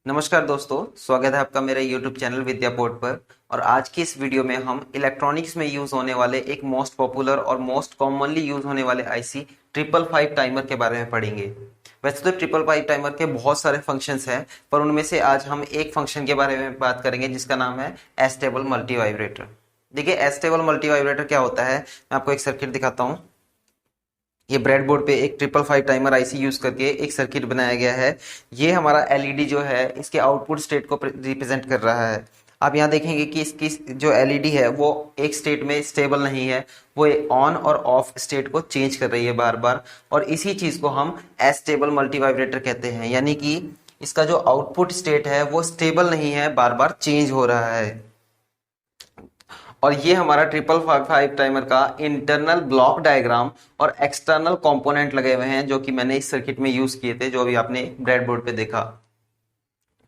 नमस्कार दोस्तों, स्वागत है आपका मेरे YouTube चैनल विद्या पोर्ट पर। और आज की इस वीडियो में हम इलेक्ट्रॉनिक्स में यूज होने वाले एक मोस्ट पॉपुलर और मोस्ट कॉमनली यूज होने वाले आईसी 555 टाइमर के बारे में पढ़ेंगे। वैसे तो 555 टाइमर के बहुत सारे फंक्शंस हैं, पर उनमें से आज हम एक फंक्शन के बारे में बात करेंगे जिसका नाम है एस्टेबल मल्टी वाइब्रेटर। देखिए, एस्टेबल मल्टी वाइब्रेटर क्या होता है, मैं आपको एक सर्किट दिखाता हूँ। ये ब्रेडबोर्ड पे एक 555 टाइमर आईसी यूज करके एक सर्किट बनाया गया है। ये हमारा एलईडी जो है इसके आउटपुट स्टेट को रिप्रेजेंट कर रहा है। आप यहाँ देखेंगे कि इसकी जो एलईडी है वो एक स्टेट में स्टेबल नहीं है, वो ऑन और ऑफ स्टेट को चेंज कर रही है बार बार। और इसी चीज को हम एस्टेबल मल्टी वाइब्रेटर कहते हैं, यानी कि इसका जो आउटपुट स्टेट है वो स्टेबल नहीं है, बार बार चेंज हो रहा है। और ये हमारा 555 टाइमर का इंटरनल ब्लॉक डायग्राम और एक्सटर्नल कंपोनेंट लगे हुए हैं, जो कि मैंने इस सर्किट में यूज किए थे, जो अभी आपने ब्रेडबोर्ड पे देखा।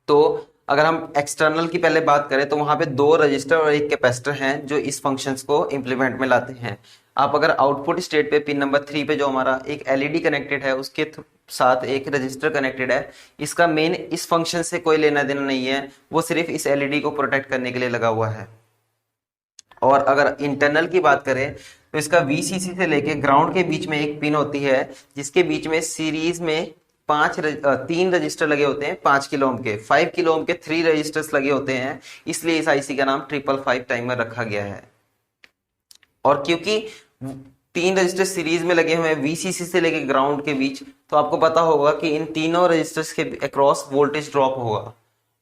तो अगर हम एक्सटर्नल की पहले बात करें तो वहां पे दो रजिस्टर और एक कैपेसिटर हैं जो इस फंक्शंस को इंप्लीमेंट में लाते हैं। आप अगर आउटपुट स्टेट पे पिन नंबर 3 पे जो हमारा एक एलईडी कनेक्टेड है उसके साथ एक रजिस्टर कनेक्टेड है, इसका मेन इस फंक्शन से कोई लेना देना नहीं है, वो सिर्फ इस एलईडी को प्रोटेक्ट करने के लिए लगा हुआ है। और अगर इंटरनल की बात करें तो इसका वीसीसी से लेके ग्राउंड के बीच में एक पिन होती है, जिसके बीच में सीरीज में तीन रजिस्टर लगे होते हैं 5 किलो ओम के, 5 किलो ओम के 3 रजिस्टर्स लगे होते हैं। इसलिए इस आईसी का नाम 555 टाइमर रखा गया है। और क्योंकि तीन रजिस्टर सीरीज में लगे हुए हैं वीसीसी से लेके ग्राउंड के बीच, तो आपको पता होगा कि इन तीनों रजिस्टर्स के अक्रॉस वोल्टेज ड्रॉप होगा।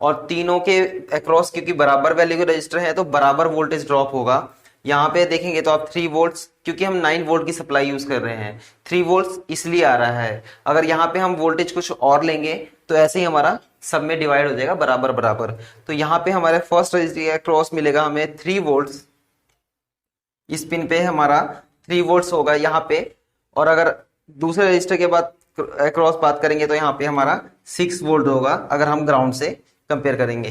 और तीनों के अक्रॉस क्योंकि बराबर वैल्यू के रजिस्टर है तो बराबर वोल्टेज ड्रॉप होगा। यहाँ पे देखेंगे तो आप 3 वोल्ट्स, क्योंकि हम 9 वोल्ट की सप्लाई यूज कर रहे हैं, 3 वोल्ट्स इसलिए आ रहा है। अगर यहाँ पे हम वोल्टेज कुछ और लेंगे तो ऐसे ही हमारा सब में डिवाइड हो जाएगा बराबर बराबर। तो यहाँ पे हमारे फर्स्ट रजिस्टर के अक्रॉस मिलेगा हमें 3 वोल्ट्स, इस पिन पे हमारा 3 वोल्ट्स होगा यहाँ पे। और अगर दूसरे रजिस्टर के बाद अक्रॉस बात करेंगे तो यहाँ पे हमारा 6 वोल्ट होगा, अगर हम ग्राउंड से कंपेयर करेंगे।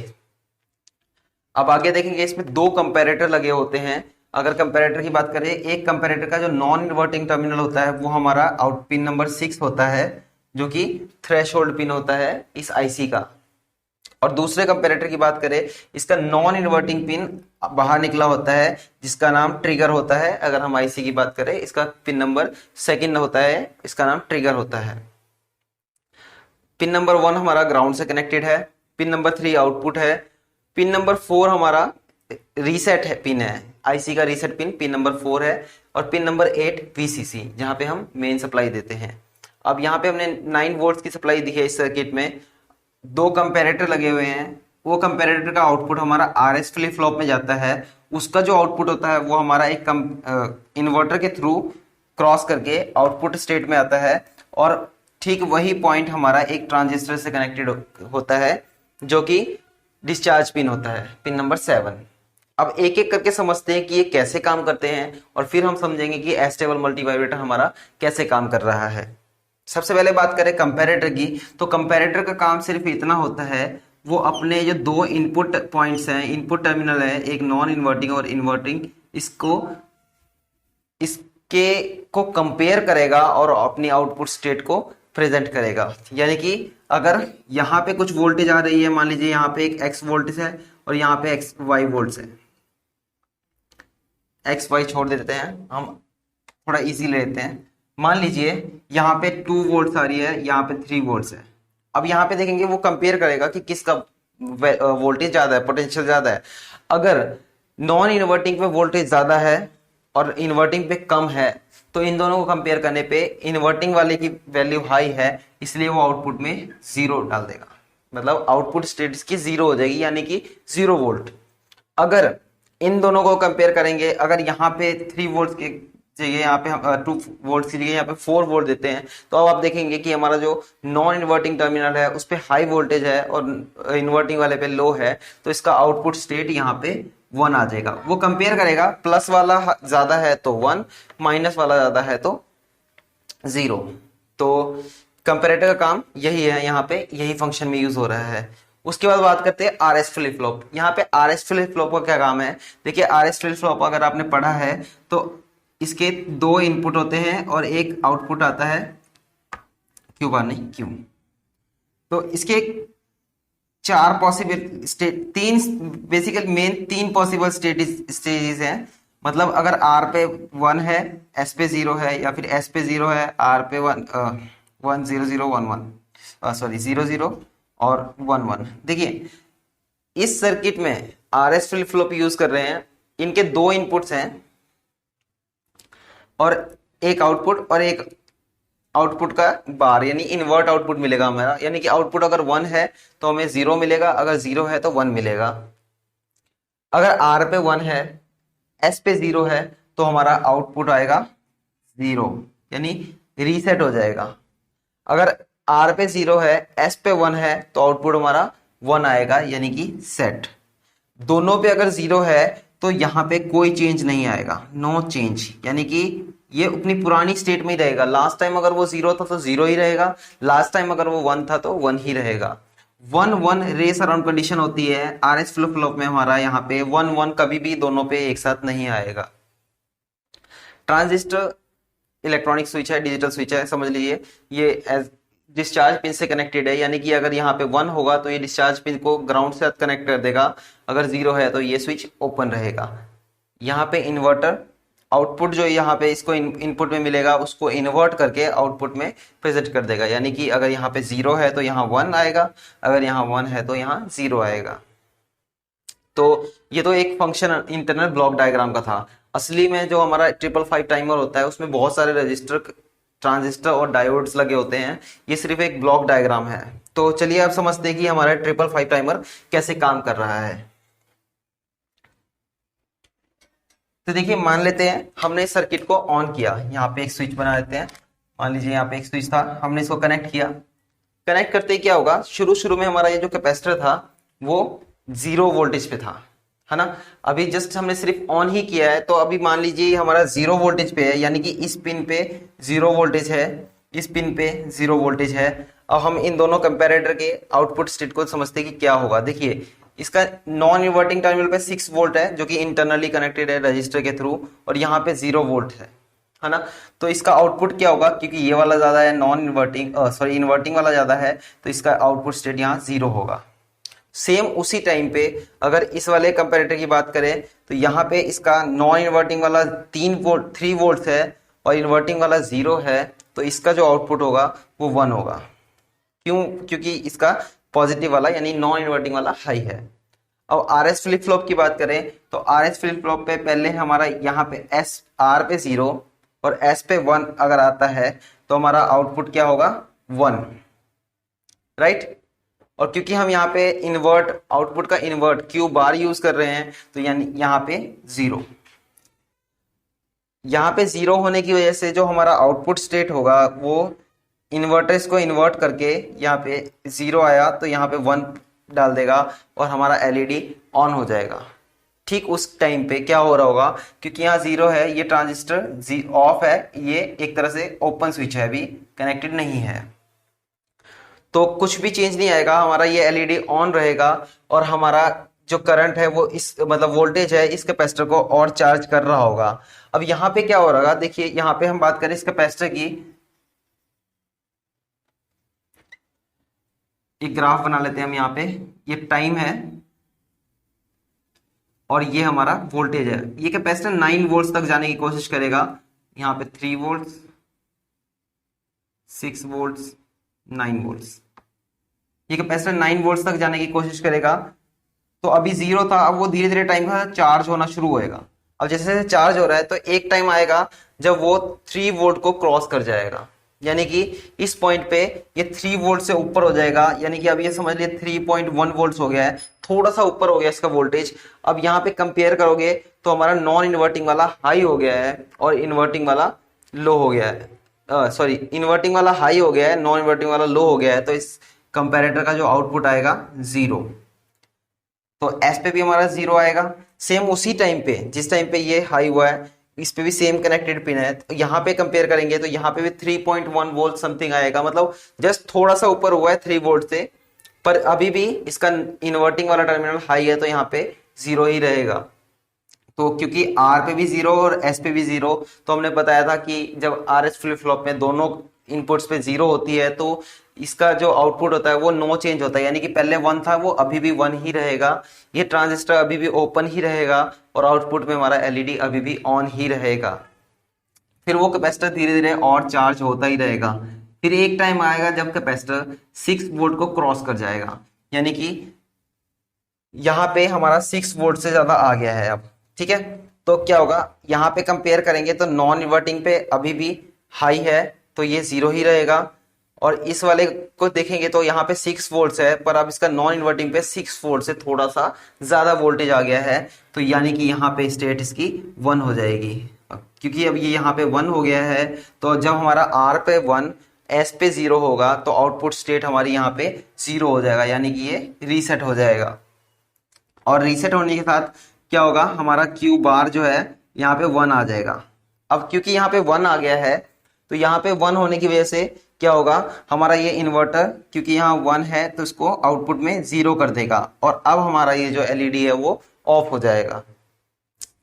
अब आगे देखेंगे, इसमें दो कंपैरेटर लगे होते हैं। अगर कंपैरेटर की बात करें, एक कंपैरेटर का जो नॉन इन्वर्टिंग टर्मिनल होता है वो हमारा आउट पिन नंबर 6 होता है, जो कि थ्रेशोल्ड पिन होता है इस आईसी का। और दूसरे कंपैरेटर की बात करें, इसका नॉन इन्वर्टिंग पिन बाहर निकला होता है, जिसका नाम ट्रिगर होता है। अगर हम आईसी की बात करें, इसका पिन नंबर 2 होता है, इसका नाम ट्रिगर होता है। पिन नंबर 1 हमारा ग्राउंड से कनेक्टेड है, पिन नंबर 3 आउटपुट है, पिन नंबर 4 हमारा रीसेट है, पिन है आईसी का रीसेट पिन, पिन नंबर 4 है। और पिन नंबर 8 वीसीसी, जहां पे हम मेन सप्लाई देते हैं। अब यहाँ पे हमने 9 वोल्ट की सप्लाई दी है इस सर्किट में, दो कंपैरेटर लगे हुए हैं। वो कंपैरेटर का आउटपुट हमारा आरएस फ्लिप फ्लॉप में जाता है, उसका जो आउटपुट होता है वो हमारा एक इन्वर्टर के थ्रू क्रॉस करके आउटपुट स्टेट में आता है। और ठीक वही पॉइंट हमारा एक ट्रांजिस्टर से कनेक्टेड होता है, जो कि डिस्चार्ज पिन होता है, पिन नंबर 7। अब एक एक करके समझते हैं कि ये कैसे काम करते हैं, और फिर हम समझेंगे कि एस्टेबल मल्टीवाइब्रेटर हमारा कैसे काम कर रहा है। सबसे पहले बात करें कंपैरेटर की, तो कंपैरेटर का काम सिर्फ इतना होता है, वो अपने जो दो इनपुट पॉइंट्स हैं, इनपुट टर्मिनल है, एक नॉन इन्वर्टिंग और इन्वर्टिंग, इसके को कंपेयर करेगा और अपनी आउटपुट स्टेट को प्रेजेंट करेगा। यानी कि अगर यहाँ पे कुछ वोल्टेज आ रही है, मान लीजिए यहाँ पे एक एक्स वोल्टेज है और यहाँ पे एक्स वाई वोल्ट है, एक्स वाई छोड़ देते हैं, हम थोड़ा इजी लेते हैं। मान लीजिए यहाँ पे 2 वोल्ट आ रही है, यहाँ पे 3 वोल्ट है। अब यहाँ पे देखेंगे वो कंपेयर करेगा कि किसका वोल्टेज ज्यादा है, पोटेंशियल ज्यादा है। अगर नॉन इन्वर्टिंग पे वोल्टेज ज्यादा है और इन्वर्टिंग पे कम है, तो इन दोनों को कंपेयर करने पे इन्वर्टिंग वाले की वैल्यू हाई है, इसलिए वो आउटपुट में 0 डाल देगा। मतलब आउटपुट स्टेट की 0 हो जाएगी, यानी कि 0 वोल्ट। अगर इन दोनों को कंपेयर करेंगे, अगर यहाँ पे 3 वोल्ट के जगह यहाँ पे हम 2 वोल्ट की जगह यहाँ पे 4 वोल्ट देते हैं, तो अब आप देखेंगे कि हमारा जो नॉन इन्वर्टिंग टर्मिनल है उस पर हाई वोल्टेज है और इन्वर्टिंग वाले पे लो है, तो इसका आउटपुट स्टेट यहाँ पे 1 आ जाएगा। वो कंपेयर करेगा, प्लस वाला ज्यादा है तो 1, माइनस वाला ज्यादा है तो 0। तो कंपेरेटर का काम यही है, यहाँ पे यही फंक्शन में यूज हो रहा है। उसके बाद बात करते हैं आरएस फ्लिप फ्लॉप। यहाँ पे आरएस फ्लिप फ्लॉप का क्या काम है, देखिए आरएस फ्लिप फ्लॉप अगर आपने पढ़ा है तो इसके दो इनपुट होते हैं और एक आउटपुट आता है, क्यू बार नहीं क्यू। तो इसके चार पॉसिबल स्टेट, तीन बेसिकली मेन तीन पॉसिबल स्टेजेस हैं। मतलब अगर आर पे 1 है, एस पे 0 है, या फिर एस पे 0 है, आर पे 1 0 0 1 1, सॉरी 0 0 और 1 1। देखिए इस सर्किट में R S flip flop use कर रहे हैं, इनके दो इनपुट्स हैं और एक आउटपुट और एक आउटपुट का बार, यानी इन्वर्ट आउटपुट मिलेगा हमारा। यानी कि आउटपुट अगर 1 है तो हमें 0 मिलेगा, अगर 0 है तो 1 मिलेगा। अगर आर पे 1 है, एस पे 0 है, तो हमारा आउटपुट आएगा 0, यानी रीसेट हो जाएगा। अगर आर पे 0 है, एस पे 1 है, तो आउटपुट हमारा 1 आएगा, यानी कि सेट। दोनों पे अगर 0 है तो यहाँ पे कोई चेंज नहीं आएगा, नो चेंज, यानी कि ये अपनी पुरानी स्टेट में ही रहेगा। लास्ट टाइम अगर वो 0 था तो 0 ही रहेगा, लास्ट टाइम अगर वो 1 था तो 1 ही रहेगा। 1 1 रेस अराउंड कंडीशन होती है आर एस फ्लिप फ्लॉप में। हमारा यहाँ पे 1 1 कभी भी दोनों पे एक साथ नहीं आएगा। ट्रांजिस्टर इलेक्ट्रॉनिक स्विच है, डिजिटल स्विच है, समझ लीजिए। ये एज डिस्चार्ज पिन से कनेक्टेड है, यानी कि अगर यहाँ पे 1 होगा तो ये डिस्चार्ज पिन को ग्राउंड से कनेक्ट कर देगा, अगर 0 है तो ये स्विच ओपन रहेगा। यहाँ पे इन्वर्टर आउटपुट जो यहाँ पे इसको इनपुट में मिलेगा उसको इन्वर्ट करके आउटपुट में प्रेजेंट कर देगा, यानी कि अगर यहाँ पे 0 है तो यहाँ 1 आएगा, अगर यहाँ 1 है तो यहाँ 0 आएगा। तो ये तो एक फंक्शन इंटरनल ब्लॉक डायग्राम का था। असली में जो हमारा 555 टाइमर होता है उसमें बहुत सारे रजिस्टर, ट्रांजिस्टर और डायोड्स लगे होते हैं, ये सिर्फ एक ब्लॉक डायग्राम है। तो चलिए आप समझते हैं कि हमारा 555 टाइमर कैसे काम कर रहा है। तो देखिए मान लेते हैं हमने इस सर्किट को ऑन किया, यहाँ पे एक स्विच बना लेते हैं। मान लीजिए यहाँ पे एक स्विच था, हमने इसको कनेक्ट किया। कनेक्ट करते ही क्या होगा, शुरू में हमारा ये जो कैपेसिटर था वो 0 वोल्टेज पे था, है ना। अभी जस्ट हमने सिर्फ ऑन ही किया है, तो अभी मान लीजिए हमारा 0 वोल्टेज पे है, यानी कि इस पिन पे 0 वोल्टेज है, इस पिन पे 0 वोल्टेज है। अब हम इन दोनों कंपैरेटर के आउटपुट स्टेट को समझते हैं कि क्या होगा। देखिए इसका नॉन इन्वर्टिंग टर्मिनल पे 6 वोल्ट है जो कि इंटरनली कनेक्टेड है रजिस्टर के थ्रू, और यहाँ पे 0 वोल्ट है ना। तो इसका आउटपुट क्या होगा, क्योंकि ये वाला ज्यादा है, नॉन इन्वर्टिंग सॉरी इन्वर्टिंग वाला ज्यादा है, तो इसका आउटपुट स्टेट यहाँ 0 होगा। सेम उसी टाइम पे अगर इस वाले कंपैरेटर की बात करें तो यहाँ पे इसका नॉन इन्वर्टिंग वाला 3 वोल्ट है और इन्वर्टिंग वाला 0 है, तो इसका जो आउटपुट होगा वो 1 होगा। क्यों, क्योंकि इसका पॉजिटिव वाला यानी नॉन इन्वर्टिंग वाला हाई है। अब आर एस फ्लिप फ्लॉप की बात करें तो आर एस फ्लिप फ्लॉप पे पहले हमारा यहाँ पे एस आर पे 0 और एस पे 1 अगर आता है तो हमारा आउटपुट क्या होगा 1, राइट। और क्योंकि हम यहाँ पे इन्वर्ट आउटपुट का इन्वर्ट क्यू बार यूज कर रहे हैं तो यानी यहाँ पे 0, यहाँ पे 0 होने की वजह से जो हमारा आउटपुट स्टेट होगा वो इन्वर्टर्स को इन्वर्ट करके यहाँ पे 0 आया तो यहाँ पे 1 डाल देगा और हमारा एलईडी ऑन हो जाएगा। ठीक उस टाइम पे क्या हो रहा होगा, क्योंकि यहाँ 0 है, ये ट्रांजिस्टर ऑफ है, ये एक तरह से ओपन स्विच है, अभी कनेक्टेड नहीं है, तो कुछ भी चेंज नहीं आएगा, हमारा ये एलईडी ऑन रहेगा और हमारा जो करंट है वो इस मतलब वोल्टेज है इस कैपेसिटर को और चार्ज कर रहा होगा। अब यहाँ पे क्या हो रहा है, देखिए यहाँ पे हम बात करें इस कैपेसिटर की, एक ग्राफ बना लेते हैं हम। यहाँ पे ये टाइम है और ये हमारा वोल्टेज है। ये कैपेसिटर 9 वोल्ट तक जाने की कोशिश करेगा, यहाँ पे 3 वोल्ट 6 वोल्ट 9 वोल्ट, ये कैपेसिटर 9 वोल्ट तक जाने की कोशिश करेगा। तो अभी 0 था, अब वो धीरे धीरे टाइम का चार्ज होना शुरू होएगा। अब जैसे जैसे चार्ज हो रहा है तो एक टाइम आएगा जब वो 3 वोल्ट को क्रॉस कर जाएगा, यानी कि इस पॉइंट पे ये 3 वोल्ट से ऊपर हो जाएगा, यानी कि अब ये समझ लिए 3.1 वोल्ट हो गया है, थोड़ा सा ऊपर हो गया इसका वोल्टेज। अब यहाँ पे कंपेयर करोगे तो हमारा नॉन इन्वर्टिंग वाला हाई हो गया है और इन्वर्टिंग वाला लो हो गया है, सॉरी इन्वर्टिंग वाला हाई हो गया है, नॉन इन्वर्टिंग वाला लो हो गया है, तो इस कंपैरेटर का जो आउटपुट आएगा 0, तो एस पे भी हमारा 0 आएगा। सेम उसी टाइम पे जिस टाइम पे ये हाई हुआ है इस पे भी सेम कनेक्टेड पिन है, तो यहाँ पे कंपेयर करेंगे तो यहाँ पे भी 3.1 वोल्ट समथिंग आएगा, मतलब जस्ट थोड़ा सा ऊपर हुआ है 3 वोल्ट से, पर अभी भी इसका इन्वर्टिंग वाला टर्मिनल हाई है तो यहाँ पे 0 ही रहेगा। तो क्योंकि आर पे भी 0 और एस पे भी 0, तो हमने बताया था कि जब आर एस फ्लिप फ्लॉप में दोनों इनपुट्स पे 0 होती है तो इसका जो आउटपुट होता है वो नो चेंज होता है, यानी कि पहले 1 था वो अभी भी 1 ही रहेगा, ये ट्रांजिस्टर अभी भी ओपन ही रहेगा और आउटपुट में हमारा एलईडी अभी भी ऑन ही रहेगा। फिर वो कैपेसिटर धीरे धीरे और चार्ज होता ही रहेगा। फिर एक टाइम आएगा जब कैपेसिटर 6 वोल्ट को क्रॉस कर जाएगा, यानी कि यहाँ पे हमारा 6 वोल्ट से ज्यादा आ गया है अब, ठीक है। तो क्या होगा, यहाँ पे कंपेयर करेंगे तो नॉन इन्वर्टिंग पे अभी भी हाई है तो ये 0 ही रहेगा, और इस वाले को देखेंगे तो यहाँ पे 6 वोल्ट है, पर अब इसका नॉन इन्वर्टिंग पे 6 वोल्ट से थोड़ा सा ज्यादा वोल्टेज आ गया है, तो यानी कि यहाँ पे स्टेट इसकी 1 हो जाएगी। क्योंकि अब ये यहाँ पे 1 हो गया है तो जब हमारा आर पे 1 एस पे 0 होगा तो आउटपुट स्टेट हमारी यहाँ पे 0 हो जाएगा, यानी कि ये रीसेट हो जाएगा। और रीसेट होने के साथ क्या होगा, हमारा क्यू बार जो है यहाँ पे 1 आ जाएगा। अब क्योंकि यहाँ पे 1 आ गया है तो यहाँ पे 1 होने की वजह से क्या होगा, हमारा ये इन्वर्टर क्योंकि यहाँ 1 है तो इसको आउटपुट में 0 कर देगा, और अब हमारा ये जो एलईडी है वो ऑफ हो जाएगा।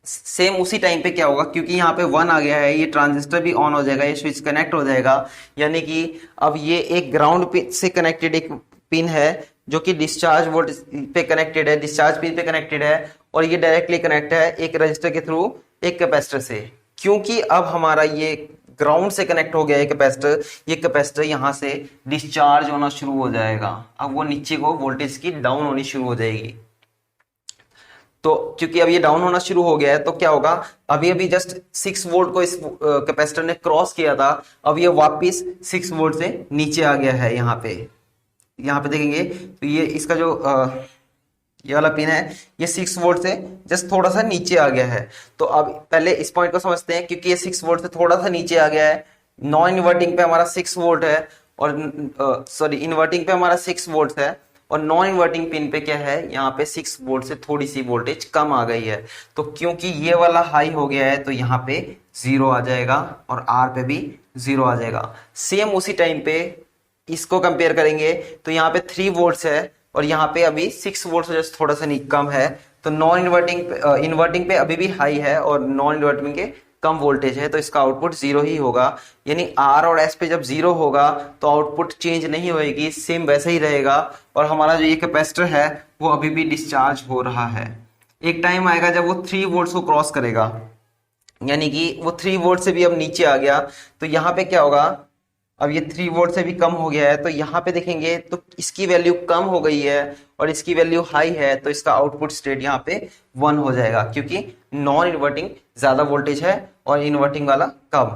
सेम उसी टाइम पे क्या होगा, क्योंकि यहाँ पे 1 आ गया है, ये ट्रांजिस्टर भी ऑन हो जाएगा, ये स्विच कनेक्ट हो जाएगा, यानी कि अब ये एक ग्राउंड पिन से कनेक्टेड एक पिन है जो कि डिस्चार्ज वोल्ट पे कनेक्टेड है, डिस्चार्ज पिन पे कनेक्टेड है, और ये डायरेक्टली कनेक्ट है एक रजिस्टर के थ्रू एक कैपेसिटर से। क्योंकि अब हमारा ये ग्राउंड से कनेक्ट हो गया है कैपेसिटर, ये कैपेसिटर यहाँ से डिस्चार्ज होना शुरू हो जाएगा, अब वो नीचे को वोल्टेज की डाउन होनी शुरू हो जाएगी। तो क्योंकि अब ये डाउन होना शुरू हो गया है तो क्या होगा, अभी अभी जस्ट 6 वोल्ट को इस कैपेसिटर ने क्रॉस किया था, अब ये वापस 6 वोल्ट से नीचे आ गया है। यहाँ पे देखेंगे तो ये इसका जो ये वाला पिन है ये 6 वोल्ट से जस्ट थोड़ा सा नीचे आ गया है। तो अब पहले इस पॉइंट को समझते हैं, क्योंकि ये 6 वोल्ट से थोड़ा सा नीचे आ गया है, नॉन इन्वर्टिंग पे हमारा 6 वोल्ट है और सॉरी इन्वर्टिंग पे हमारा 6 वोल्ट है, और नॉन इन्वर्टिंग पिन पे क्या है, यहाँ पे 6 वोल्ट से थोड़ी सी वोल्टेज कम आ गई है। तो क्योंकि ये वाला हाई हो गया है तो यहाँ पे 0 आ जाएगा और आर पे भी 0 आ जाएगा। सेम उसी टाइम पे इसको कंपेयर करेंगे तो यहाँ पे 3 वोल्ट है और यहाँ पे अभी 6 वोल्ट से जस्ट थोड़ा सा कम है, तो नॉन इन्वर्टिंग पे अभी भी हाई है और नॉन इन्वर्टिंग के कम वोल्टेज है, तो इसका आउटपुट 0 ही होगा। यानी आर और एस पे जब 0 होगा तो आउटपुट चेंज नहीं होएगी, सेम वैसे ही रहेगा, और हमारा जो ये कैपेसिटर है वो अभी भी डिस्चार्ज हो रहा है। एक टाइम आएगा जब वो 3 वोल्ट को क्रॉस करेगा, यानी कि वो 3 वोल्ट से भी अब नीचे आ गया, तो यहाँ पे क्या होगा, अब ये 3 वोल्ट से भी कम हो गया है, तो यहाँ पे देखेंगे तो इसकी वैल्यू कम हो गई है और इसकी वैल्यू हाई है, तो इसका आउटपुट स्टेट यहाँ पे 1 हो जाएगा, क्योंकि नॉन इन्वर्टिंग ज्यादा वोल्टेज है और इन्वर्टिंग वाला कम।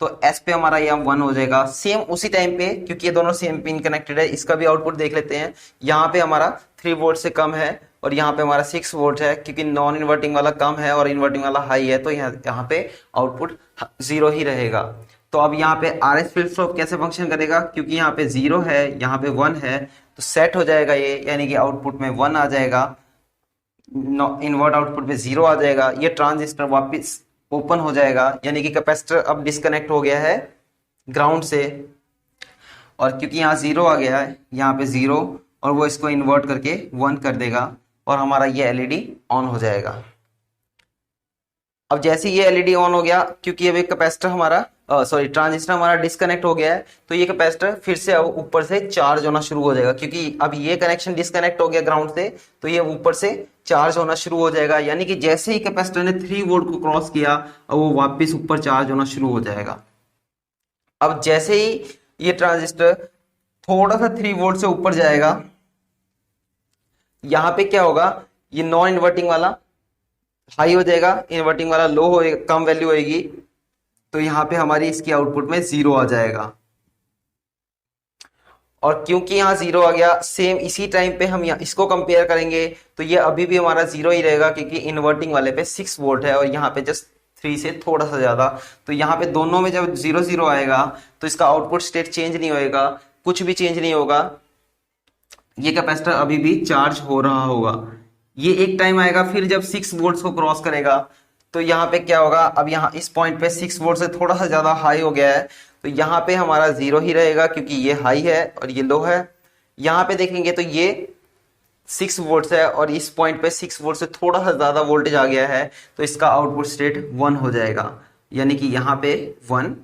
तो एस पे हमारा यहाँ 1 हो जाएगा। सेम उसी टाइम पे, क्योंकि ये दोनों सेम पिन कनेक्टेड है, इसका भी आउटपुट देख लेते हैं। यहाँ पे हमारा 3 वोल्ट से कम है और यहाँ पे हमारा 6 वोल्ट है, क्योंकि नॉन इन्वर्टिंग वाला कम है और इन्वर्टिंग वाला हाई है, तो यहाँ पे आउटपुट 0 ही रहेगा। तो अब यहाँ पे आर एस फ्लिप फ्लॉप कैसे फंक्शन करेगा, क्योंकि यहाँ पे 0 है, यहाँ पे 1 है, तो सेट हो जाएगा ये, यानी कि आउटपुट में 1 आ जाएगा, इन्वर्ट आउटपुट पे 0 आ जाएगा, ये ट्रांजिस्टर वापस ओपन हो जाएगा, यानी कि कैपेसिटर अब डिस्कनेक्ट हो गया है ग्राउंड से, और क्योंकि यहाँ 0 आ गया है, यहाँ पे 0, और वो इसको इन्वर्ट करके 1 कर देगा और हमारा ये एलईडी ऑन हो जाएगा। अब जैसे ये एलईडी ऑन हो गया, क्योंकि अब एक कैपेसिटर हमारा ट्रांजिस्टर हमारा डिस्कनेक्ट हो गया है, तो ये कैपेसिटर फिर से अब ऊपर से चार्ज होना शुरू हो जाएगा, क्योंकि अब ये कनेक्शन डिस्कनेक्ट हो गया ग्राउंड से, तो ये ऊपर से चार्ज होना शुरू हो जाएगा, यानी कि जैसे ही कैपेसिटर ने 3 वोल्ट को क्रॉस किया अब वो वापस ऊपर चार्ज होना शुरू हो जाएगा। अब जैसे ही ये ट्रांजिस्टर थोड़ा सा 3 वोल्ट से ऊपर जाएगा, यहां पे क्या होगा, ये नॉन इन्वर्टिंग वाला हाई हो जाएगा, इन्वर्टिंग वाला लो होएगा, कम वैल्यू होएगी, तो यहाँ पे हमारी इसकी आउटपुट में 0 आ जाएगा। और क्योंकि यहाँ 0 आ गया, सेम इसी टाइम पे हम यहाँ इसको कंपेयर करेंगे तो ये अभी भी हमारा 0 ही रहेगा, क्योंकि इन्वर्टिंग वाले पे 6 वोल्ट है और यहाँ पे जस्ट 3 से थोड़ा सा ज्यादा, तो यहाँ पे दोनों में जब 0 0 आएगा तो इसका आउटपुट स्टेट चेंज नहीं होएगा, कुछ भी चेंज नहीं होगा, ये कैपेसिटर अभी भी चार्ज हो रहा होगा। ये एक टाइम आएगा फिर जब 6 वोल्ट को क्रॉस करेगा, तो यहाँ पे क्या होगा, अब यहाँ इस पॉइंट पे 6 वोल्ट से थोड़ा सा ज्यादा हाई हो गया है, तो यहाँ पे हमारा 0 ही रहेगा, क्योंकि ये हाई है और ये लो है। यहाँ पे देखेंगे तो ये 6 वोल्ट है और इस पॉइंट पे 6 वोल्ट से थोड़ा सा ज्यादा वोल्टेज आ गया है, तो इसका आउटपुट स्टेट 1 हो जाएगा, यानी कि यहाँ पे 1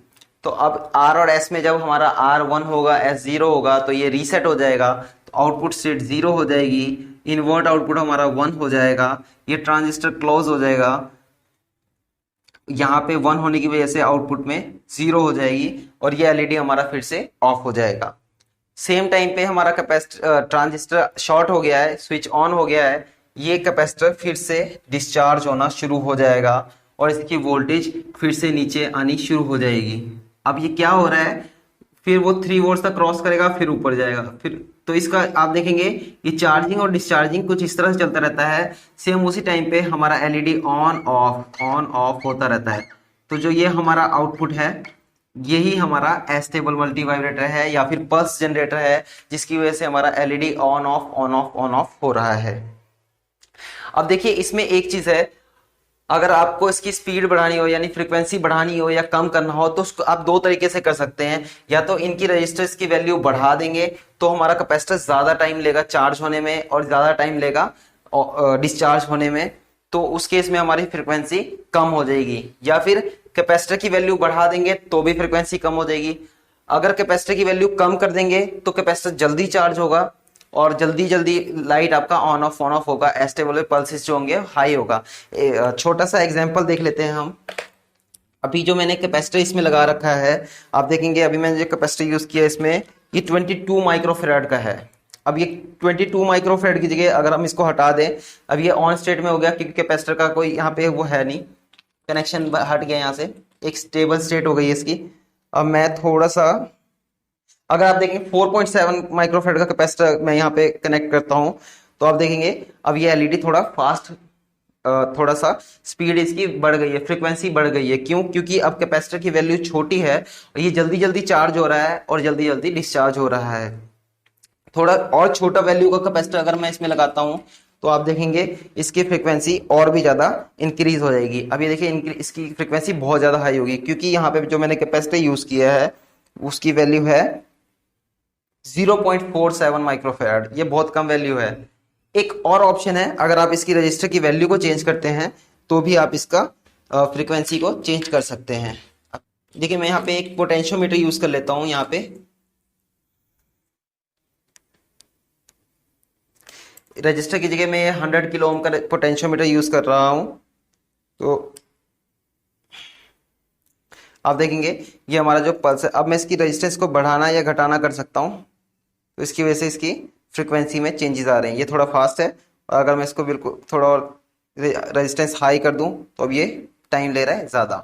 तो अब आर और एस में जब हमारा आर 1 होगा, एस 0 होगा, तो ये रीसेट हो जाएगा, तो आउटपुट स्टेट 0 हो जाएगी, इन्वर्ट आउटपुट हमारा 1 हो जाएगा, ये ट्रांजिस्टर क्लोज हो जाएगा, यहाँ पे 1 होने की वजह से आउटपुट में 0 हो जाएगी और ये एलईडी हमारा फिर से ऑफ हो जाएगा। सेम टाइम पे हमारा कैपेसिटर ट्रांजिस्टर शॉर्ट हो गया है, स्विच ऑन हो गया है, ये कैपेसिटर फिर से डिस्चार्ज होना शुरू हो जाएगा और इसकी वोल्टेज फिर से नीचे आनी शुरू हो जाएगी। अब ये क्या हो रहा है, फिर वो 3 वोल्ट तक क्रॉस करेगा, फिर ऊपर जाएगा, फिर तो इसका आप देखेंगे ये चार्जिंग और डिस्चार्जिंग कुछ इस तरह से चलता रहता है। सेम उसी टाइम पे हमारा एलईडी ऑन ऑफ होता रहता है। तो जो ये हमारा आउटपुट है, यही हमारा एस्टेबल मल्टी वाइब्रेटर है या फिर पल्स जनरेटर है, जिसकी वजह से हमारा एलईडी ऑन ऑफ हो रहा है। अब देखिए इसमें एक चीज है, अगर आपको इसकी स्पीड बढ़ानी हो यानी फ्रीक्वेंसी बढ़ानी हो या कम करना हो तो उसको आप दो तरीके से कर सकते हैं। या तो इनकी रजिस्टर्स की वैल्यू बढ़ा देंगे तो हमारा कैपेसिटर ज्यादा टाइम लेगा चार्ज होने में और ज्यादा टाइम लेगा डिस्चार्ज होने में, तो उस केस में हमारी फ्रीक्वेंसी कम हो जाएगी। या फिर कैपेसिटर की वैल्यू बढ़ा देंगे तो भी फ्रीक्वेंसी कम हो जाएगी। अगर कैपेसिटर की वैल्यू कम कर देंगे तो कैपेसिटर जल्दी चार्ज होगा और जल्दी जल्दी लाइट आपका ऑन ऑफ होगा, एस्टेबल पल्सेस जो होंगे हाई होगा। छोटा सा एग्जांपल देख लेते हैं हम। अभी जो मैंने कैपेसिटर इसमें लगा रखा है, आप देखेंगे अभी मैंने जो कैपेसिटर यूज किया इसमें ये 22 माइक्रोफेराड का है। अब ये 22 माइक्रोफेराड की जगह अगर हम इसको हटा दें, अब ये ऑन स्टेट में हो गया क्योंकि कैपेसिटर का कोई यहाँ पे वो है नहीं, कनेक्शन हट गया यहाँ से, एक स्टेबल स्टेट हो गई है इसकी। अब मैं थोड़ा सा, अगर आप देखेंगे 4.7 माइक्रोफेराड का कैपेसिटर मैं यहाँ पे कनेक्ट करता हूँ तो आप देखेंगे अब ये एलईडी थोड़ा फास्ट, थोड़ा सा स्पीड इसकी बढ़ गई है, फ्रीक्वेंसी बढ़ गई है। क्यों? क्योंकि अब कैपेसिटर की वैल्यू छोटी है और ये जल्दी जल्दी चार्ज हो रहा है और जल्दी जल्दी डिस्चार्ज हो रहा है। थोड़ा और छोटा वैल्यू का कैपेसिटर अगर मैं इसमें लगाता हूँ तो आप देखेंगे इसकी फ्रीक्वेंसी और भी ज्यादा इंक्रीज हो जाएगी। अब ये देखिए इसकी फ्रीक्वेंसी बहुत ज्यादा हाई होगी क्योंकि यहाँ पे जो मैंने कैपेसिटर यूज किया है उसकी वैल्यू है 0.47 माइक्रोफेराड, ये बहुत कम वैल्यू है। एक और ऑप्शन है, अगर आप इसकी रजिस्टर की वैल्यू को चेंज करते हैं तो भी आप इसका फ्रीक्वेंसी को चेंज कर सकते हैं। देखिए मैं यहाँ पे एक पोटेंशियोमीटर यूज कर लेता हूँ। यहाँ पे रजिस्टर की जगह मैं 100 किलो ओम का पोटेंशियोमीटर यूज कर रहा हूँ। तो आप देखेंगे ये हमारा जो पल्स है, अब मैं इसकी रेजिस्टेंस को बढ़ाना या घटाना कर सकता हूँ, तो इसकी वजह से इसकी फ्रीक्वेंसी में चेंजेस आ रहे हैं। ये थोड़ा फास्ट है और अगर मैं इसको बिल्कुल थोड़ा और रेजिस्टेंस हाई कर दूं तो अब ये टाइम ले रहा है ज़्यादा।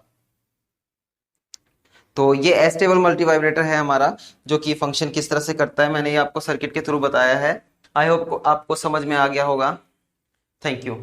तो ये एस्टेबल मल्टी वाइब्रेटर है हमारा, जो कि फंक्शन किस तरह से करता है मैंने ये आपको सर्किट के थ्रू बताया है। आई होप आपको समझ में आ गया होगा। Thank you.